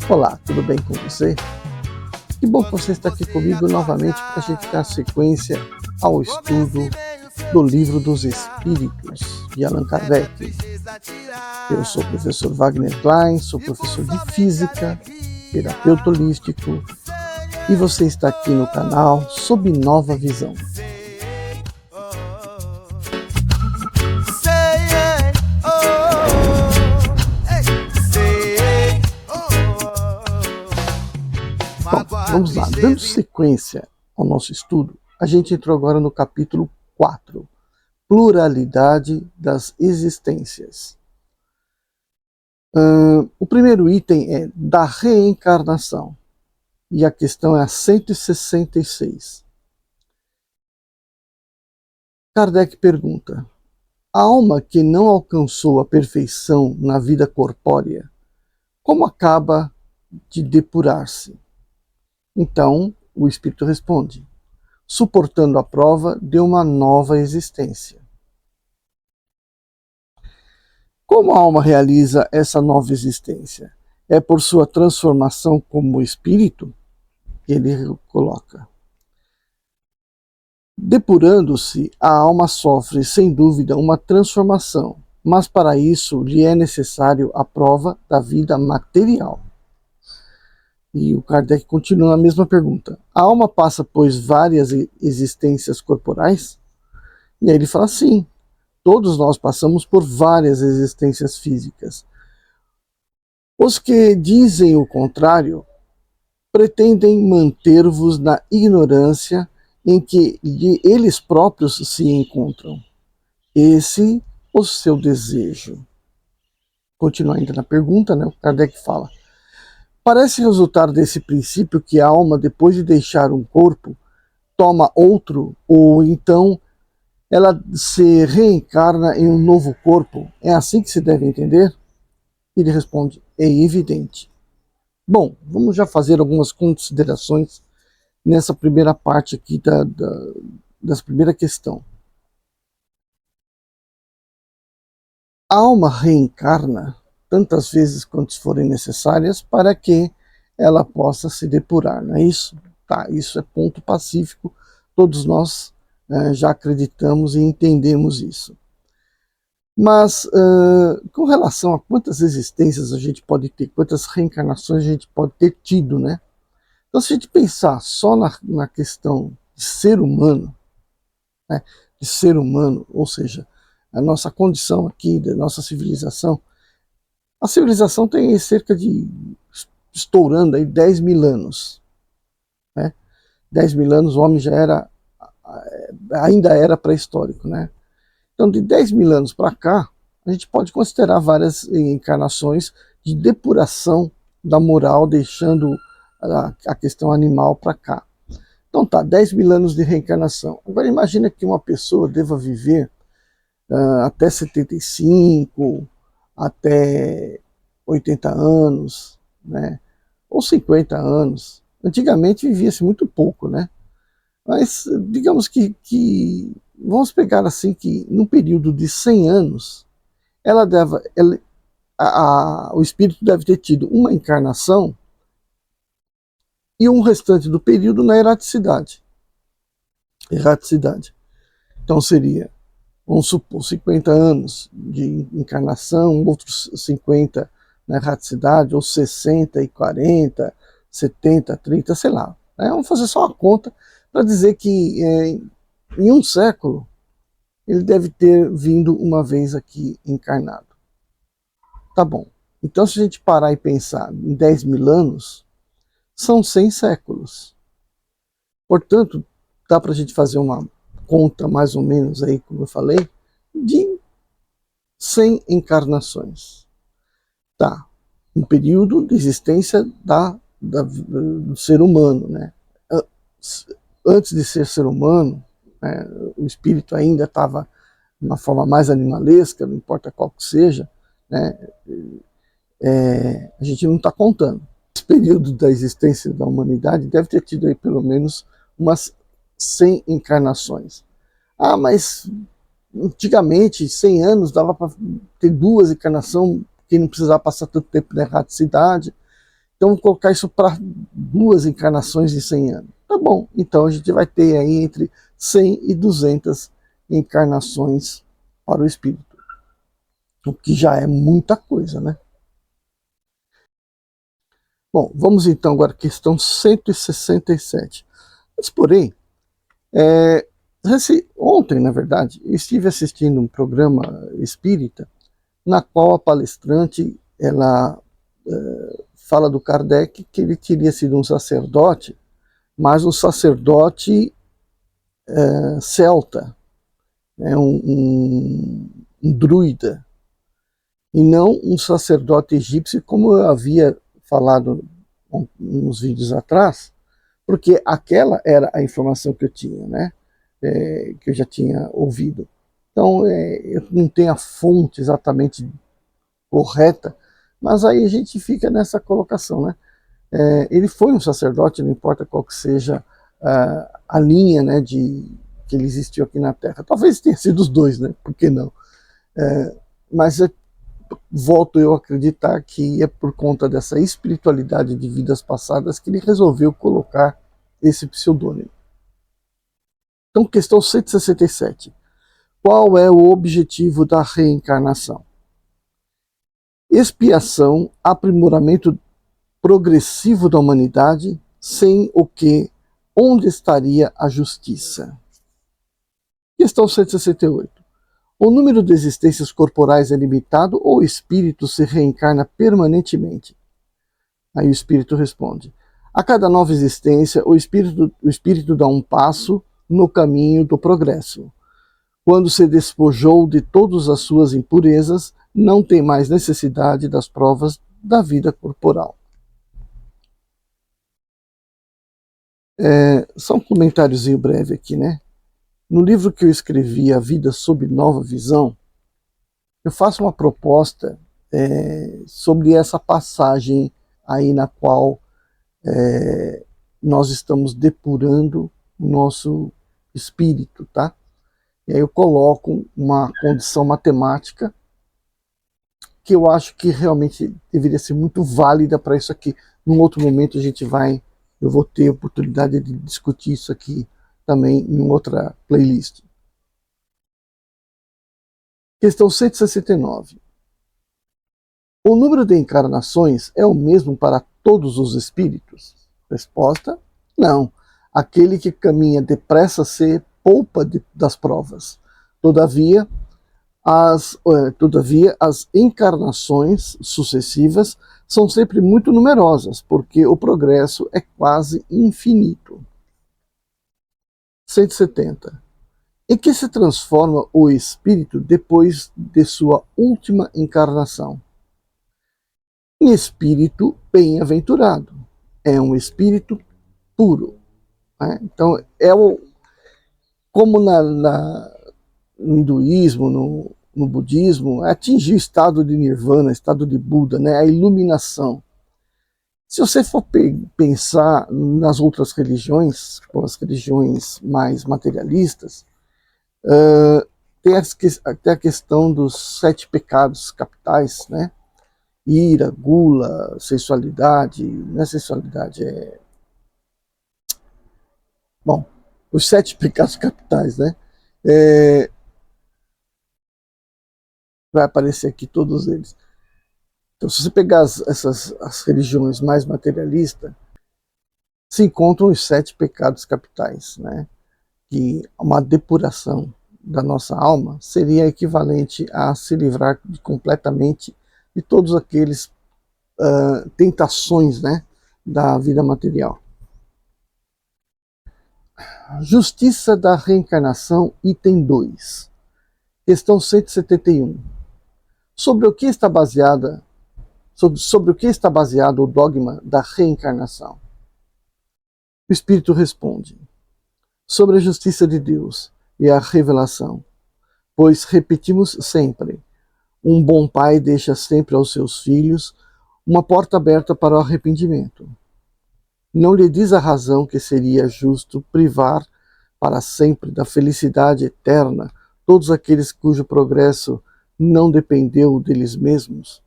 Olá, tudo bem com você? Que bom que você está aqui comigo novamente para a gente dar sequência ao estudo do Livro dos Espíritos, de Allan Kardec. Eu sou o professor Wagner Klein, sou professor de Física, terapeuta holístico, e você está aqui no canal Sob Nova Visão. Bom, vamos lá, dando sequência ao nosso estudo, a gente entrou agora no capítulo 4, Pluralidade das Existências. O primeiro item é da reencarnação, e a questão é a 166. Kardec pergunta: a alma que não alcançou a perfeição na vida corpórea, como acaba de depurar-se? Então, o Espírito responde: suportando a prova de uma nova existência. Como a alma realiza essa nova existência? É por sua transformação como espírito? Ele coloca. Depurando-se, a alma sofre, sem dúvida, uma transformação, mas para isso lhe é necessário a prova da vida material. E o Kardec continua a mesma pergunta. A alma passa, pois, várias existências corporais? E aí ele fala, sim, todos nós passamos por várias existências físicas. Os que dizem o contrário pretendem manter-vos na ignorância em que eles próprios se encontram. Esse o seu desejo. Continua ainda na pergunta, né? O Kardec fala: parece resultar desse princípio que a alma, depois de deixar um corpo, toma outro, ou então ela se reencarna em um novo corpo. É assim que se deve entender? Ele responde: é evidente. Bom, vamos já fazer algumas considerações nessa primeira parte aqui dessa primeira questão. A alma reencarna tantas vezes quantas forem necessárias para que ela possa se depurar, não é isso? Tá, isso é ponto pacífico, todos nós já acreditamos e entendemos isso. Mas com relação a quantas existências a gente pode ter, quantas reencarnações a gente pode ter tido, né? Então, se a gente pensar só na questão de ser humano, né, ou seja, a nossa condição aqui, da nossa civilização, a civilização tem cerca de, estourando aí, 10 mil anos. Né? 10 mil anos o homem ainda era pré-histórico. Né? Então, de 10 mil anos para cá, a gente pode considerar várias encarnações de depuração da moral, deixando a questão animal para cá. Então tá, 10 mil anos de reencarnação. Agora imagina que uma pessoa deva viver até 75, até 80 anos, né? Ou 50 anos. Antigamente vivia-se muito pouco, né? Mas digamos que vamos pegar assim que num período de 100 anos, o espírito deve ter tido uma encarnação e um restante do período na erraticidade. Então seria, vamos supor, 50 anos de encarnação, outros 50 na erraticidade, ou 60 e 40, 70, 30, sei lá. Né? Vamos fazer só uma conta para dizer que em um século ele deve ter vindo uma vez aqui encarnado. Tá bom. Então se a gente parar e pensar em 10 mil anos, são 100 séculos. Portanto, dá para a gente fazer uma conta mais ou menos aí, como eu falei, de 100 encarnações. Tá, um período de existência do ser humano, né? Antes de ser humano, né, o espírito ainda estava de uma forma mais animalesca, não importa qual que seja, né? A gente não está contando. Esse período da existência da humanidade deve ter tido aí pelo menos umas 100 encarnações. Ah, mas antigamente, 100 anos, dava para ter 2 encarnações, que não precisava passar tanto tempo na erraticidade. Então, vamos colocar isso para 2 encarnações em 100 anos. Tá bom, então a gente vai ter aí entre 100 e 200 encarnações para o espírito. O que já é muita coisa, né? Bom, vamos então agora à questão 167. Mas, porém, ontem, na verdade, eu estive assistindo um programa espírita na qual a palestrante ela fala do Kardec que ele teria sido um sacerdote, mas um sacerdote celta, né, um druida, e não um sacerdote egípcio, como eu havia falado uns vídeos atrás, porque aquela era a informação que eu tinha, né? Que eu já tinha ouvido. Então, eu não tenho a fonte exatamente correta, mas aí a gente fica nessa colocação, né? Ele foi um sacerdote, não importa qual que seja a linha, né, que ele existiu aqui na Terra. Talvez tenha sido os dois, né? Por que não? Mas volto eu a acreditar que é por conta dessa espiritualidade de vidas passadas que ele resolveu colocar esse pseudônimo. Então, questão 167. Qual é o objetivo da reencarnação? Expiação, aprimoramento progressivo da humanidade, sem o que, onde estaria a justiça? Questão 168. O número de existências corporais é limitado ou o espírito se reencarna permanentemente? Aí o espírito responde: a cada nova existência, o espírito dá um passo no caminho do progresso. Quando se despojou de todas as suas impurezas, não tem mais necessidade das provas da vida corporal. Só um comentáriozinho breve aqui, né? No livro que eu escrevi, A Vida Sob Nova Visão, eu faço uma proposta sobre essa passagem aí na qual nós estamos depurando o nosso espírito, tá? E aí eu coloco uma condição matemática que eu acho que realmente deveria ser muito válida para isso aqui. Num outro momento eu vou ter a oportunidade de discutir isso aqui também em outra playlist. Questão 169. O número de encarnações é o mesmo para todos os espíritos? Resposta: não. Aquele que caminha depressa se poupa das provas. Todavia, as encarnações sucessivas são sempre muito numerosas, porque o progresso é quase infinito. 170. Em que se transforma o espírito depois de sua última encarnação? Em espírito bem-aventurado. É um espírito puro. Né? Então, como no hinduísmo, no budismo, atingir o estado de nirvana, estado de Buda, né? A iluminação. Se você for pensar nas outras religiões, como as religiões mais materialistas, tem a questão dos 7 pecados capitais, né? Ira, gula, sensualidade, não é sensualidade, Bom, os 7 pecados capitais, né? Vai aparecer aqui todos eles. Então, se você pegar as religiões mais materialistas, se encontram os 7 pecados capitais, né? Que uma depuração da nossa alma seria equivalente a se livrar completamente de todos aqueles tentações, né, da vida material. Justiça da reencarnação, item 2. Questão 171. Sobre o que está baseado o dogma da reencarnação? O Espírito responde: sobre a justiça de Deus e a revelação, pois repetimos sempre, um bom pai deixa sempre aos seus filhos uma porta aberta para o arrependimento. Não lhe diz a razão que seria justo privar para sempre da felicidade eterna todos aqueles cujo progresso não dependeu deles mesmos?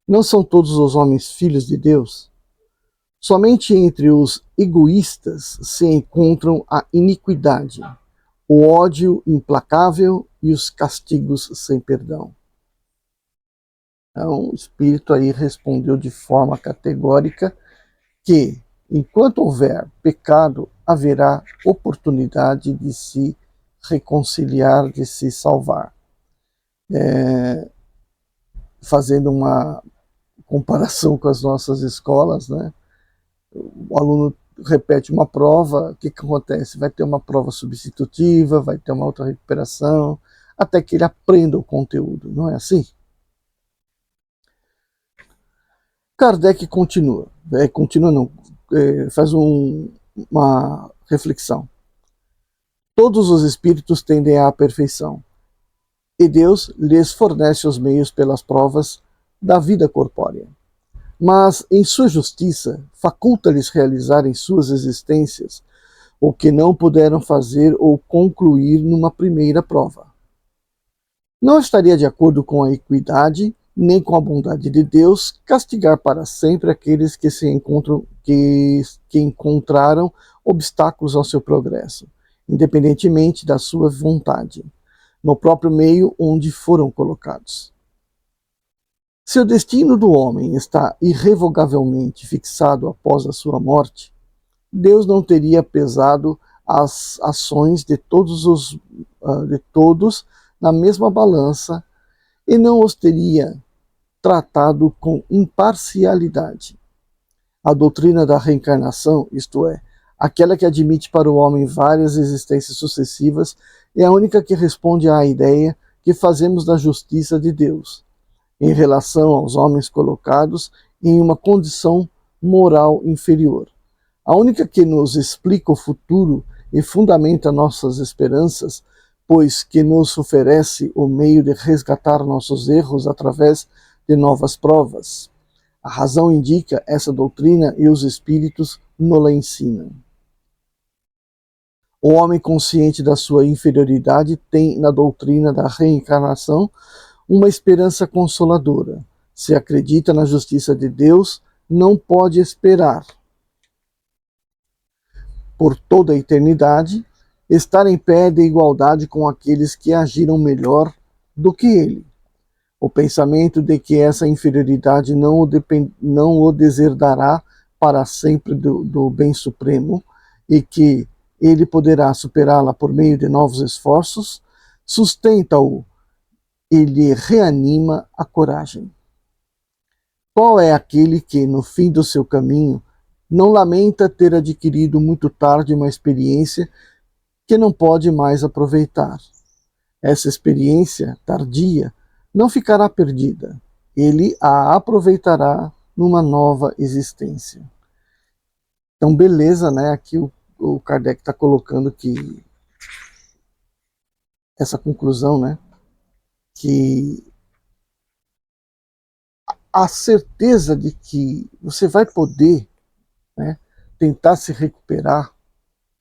Não são todos os homens filhos de Deus? Somente entre os egoístas se encontram a iniquidade, o ódio implacável e os castigos sem perdão. Então, o Espírito aí respondeu de forma categórica que, enquanto houver pecado, haverá oportunidade de se reconciliar, de se salvar. Fazendo uma comparação com as nossas escolas, né? O aluno repete uma prova, o que acontece? Vai ter uma prova substitutiva, vai ter uma outra recuperação, até que ele aprenda o conteúdo, não é assim? Kardec continua, faz uma reflexão. Todos os espíritos tendem à perfeição, e Deus lhes fornece os meios pelas provas da vida corpórea. Mas, em sua justiça, faculta-lhes realizar em suas existências o que não puderam fazer ou concluir numa primeira prova. Não estaria de acordo com a equidade, nem com a bondade de Deus, castigar para sempre aqueles que encontraram obstáculos ao seu progresso, independentemente da sua vontade, no próprio meio onde foram colocados. Se o destino do homem está irrevogavelmente fixado após a sua morte, Deus não teria pesado as ações de todos na mesma balança e não os teria tratado com imparcialidade. A doutrina da reencarnação, isto é, aquela que admite para o homem várias existências sucessivas, é a única que responde à ideia que fazemos da justiça de Deus, em relação aos homens colocados em uma condição moral inferior. A única que nos explica o futuro e fundamenta nossas esperanças, pois que nos oferece o meio de resgatar nossos erros através de novas provas. A razão indica essa doutrina e os espíritos nos-la ensinam. O homem consciente da sua inferioridade tem na doutrina da reencarnação uma esperança consoladora. Se acredita na justiça de Deus, não pode esperar por toda a eternidade estar em pé de igualdade com aqueles que agiram melhor do que ele. O pensamento de que essa inferioridade não o deserdará para sempre do bem supremo e que ele poderá superá-la por meio de novos esforços, sustenta-o e lhe reanima a coragem. Qual é aquele que, no fim do seu caminho, não lamenta ter adquirido muito tarde uma experiência que não pode mais aproveitar? Essa experiência tardia não ficará perdida. Ele a aproveitará numa nova existência. Então, beleza, né? Aqui o Kardec está colocando que essa conclusão, né? Que a certeza de que você vai poder, né, tentar se recuperar,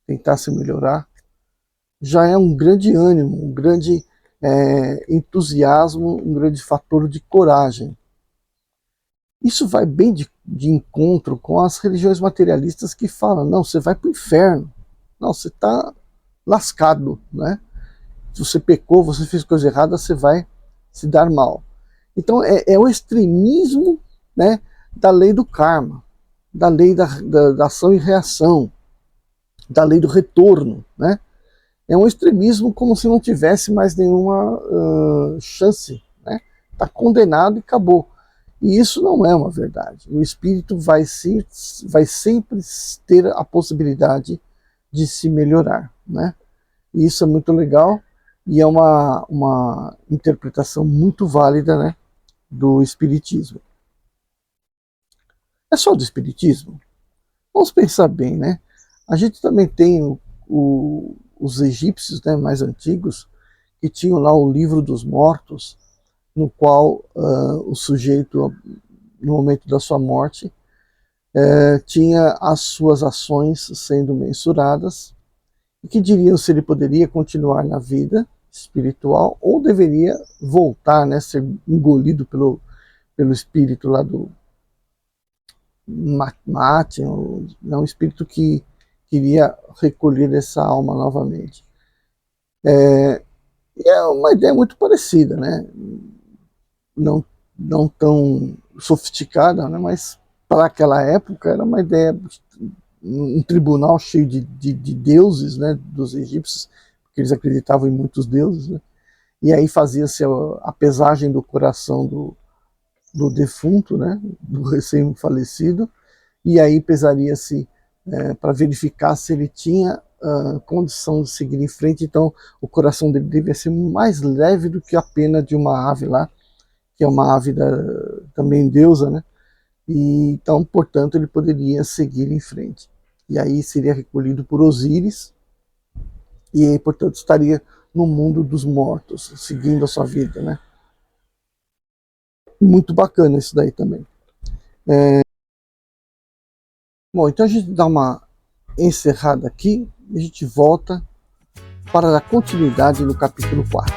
tentar se melhorar, já é um grande ânimo, um grande entusiasmo, um grande fator de coragem. Isso vai bem de encontro com as religiões materialistas que falam, não, você vai para o inferno, não, você está lascado, né? Se você pecou, você fez coisa errada, você vai se dar mal. Então é o extremismo, né, da lei do karma, da lei da ação e reação, da lei do retorno, né? É um extremismo como se não tivesse mais nenhuma chance, né? Está condenado e acabou. E isso não é uma verdade. O espírito vai sempre ter a possibilidade de se melhorar, né? E isso é muito legal e é uma interpretação muito válida, né, do espiritismo. É só do espiritismo? Vamos pensar bem, né? A gente também tem os egípcios, né, mais antigos, que tinham lá o livro dos mortos, no qual o sujeito, no momento da sua morte, tinha as suas ações sendo mensuradas, e que diriam se ele poderia continuar na vida espiritual ou deveria voltar, né, ser engolido pelo espírito lá do Martin, é um espírito que queria recolher essa alma novamente. É uma ideia muito parecida, né? Não, não tão sofisticada, né? Mas para aquela época era uma ideia, um tribunal cheio de deuses, né? Dos egípcios, porque eles acreditavam em muitos deuses, né? E aí fazia-se a pesagem do coração do defunto, né? Do recém-falecido, e aí pesaria-se para verificar se ele tinha condição de seguir em frente. Então o coração dele devia ser mais leve do que a pena de uma ave lá, que é uma ave também deusa, né? E então, portanto, ele poderia seguir em frente. E aí seria recolhido por Osíris, e aí, portanto, estaria no mundo dos mortos, seguindo a sua vida, né? Muito bacana isso daí também. Bom, então a gente dá uma encerrada aqui e a gente volta para dar continuidade no capítulo 4.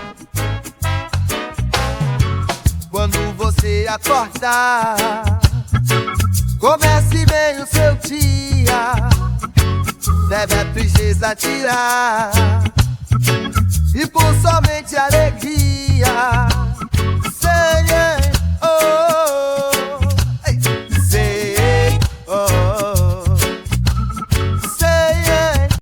Quando você acordar, comece bem o seu dia, deve a tristeza tirar e com somente alegria